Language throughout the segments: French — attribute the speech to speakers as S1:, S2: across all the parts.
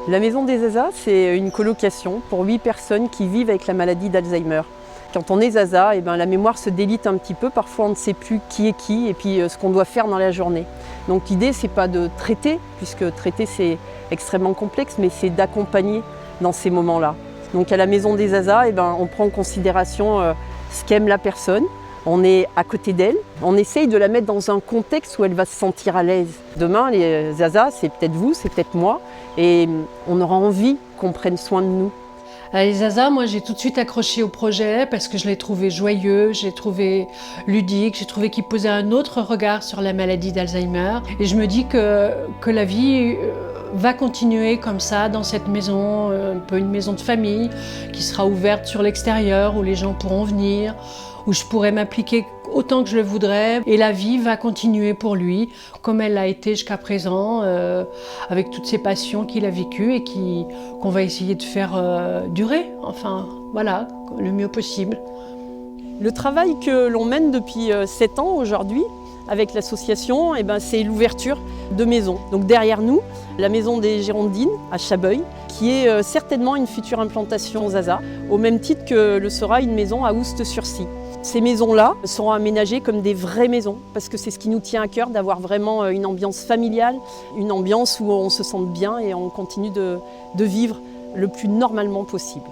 S1: La Maison des Zaza, c'est une colocation pour 8 personnes qui vivent avec la maladie d'Alzheimer. Quand on est Zaza, la mémoire se délite un petit peu, parfois on ne sait plus qui est qui et puis ce qu'on doit faire dans la journée. Donc l'idée, c'est pas de traiter, puisque traiter c'est extrêmement complexe, mais c'est d'accompagner dans ces moments-là. Donc à la Maison des Zaza, on prend en considération ce qu'aime la personne. On est à côté d'elle, on essaye de la mettre dans un contexte où elle va se sentir à l'aise. Demain, les Zaza, c'est peut-être vous, c'est peut-être moi, et on aura envie qu'on prenne soin de nous.
S2: Les Zaza, moi j'ai tout de suite accroché au projet parce que je l'ai trouvé joyeux, j'ai trouvé ludique, j'ai trouvé qu'il posait un autre regard sur la maladie d'Alzheimer. Et je me dis que la vie va continuer comme ça dans cette maison, un peu une maison de famille qui sera ouverte sur l'extérieur où les gens pourront venir, où je pourrais m'impliquer autant que je le voudrais. Et la vie va continuer pour lui, comme elle l'a été jusqu'à présent, avec toutes ces passions qu'il a vécues et qu'on va essayer de faire durer, enfin, voilà, le mieux possible.
S1: Le travail que l'on mène depuis 7 ans aujourd'hui, avec l'association, c'est l'ouverture de maisons. Donc derrière nous, la maison des Girondines à Chabeuil, qui est certainement une future implantation Zaza, au même titre que le sera une maison à Oust-sur-Scie. Ces maisons-là seront aménagées comme des vraies maisons, parce que c'est ce qui nous tient à cœur, d'avoir vraiment une ambiance familiale, une ambiance où on se sente bien et on continue de vivre le plus normalement possible.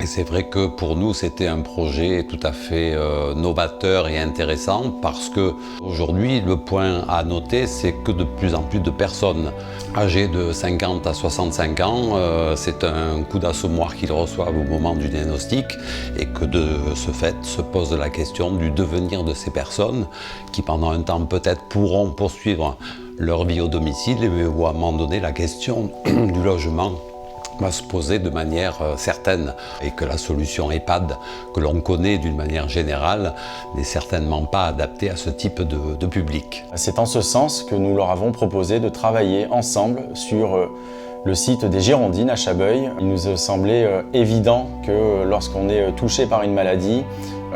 S3: Et c'est vrai que pour nous, c'était un projet tout à fait novateur et intéressant parce que aujourd'hui, le point à noter, c'est que de plus en plus de personnes âgées de 50 à 65 ans, c'est un coup d'assommoir qu'ils reçoivent au moment du diagnostic et que de ce fait se pose la question du devenir de ces personnes qui pendant un temps peut-être pourront poursuivre leur vie au domicile ou à un moment donné la question du logement va se poser de manière certaine et que la solution EHPAD que l'on connaît d'une manière générale n'est certainement pas adaptée à ce type de public.
S4: C'est en ce sens que nous leur avons proposé de travailler ensemble sur le site des Girondines à Chabeuil. Il nous semblait évident que lorsqu'on est touché par une maladie,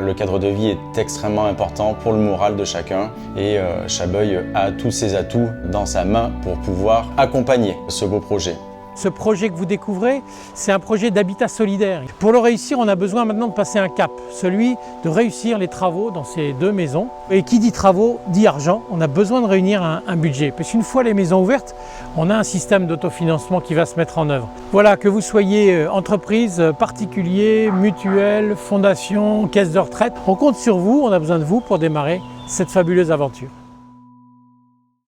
S4: le cadre de vie est extrêmement important pour le moral de chacun et Chabeuil a tous ses atouts dans sa main pour pouvoir accompagner ce beau projet.
S5: Ce projet que vous découvrez, c'est un projet d'habitat solidaire. Pour le réussir, on a besoin maintenant de passer un cap, celui de réussir les travaux dans ces 2 maisons. Et qui dit travaux, dit argent. On a besoin de réunir un budget. Parce qu'une fois les maisons ouvertes, on a un système d'autofinancement qui va se mettre en œuvre. Voilà, que vous soyez entreprise, particulier, mutuelle, fondation, caisse de retraite, on compte sur vous, on a besoin de vous pour démarrer cette fabuleuse aventure.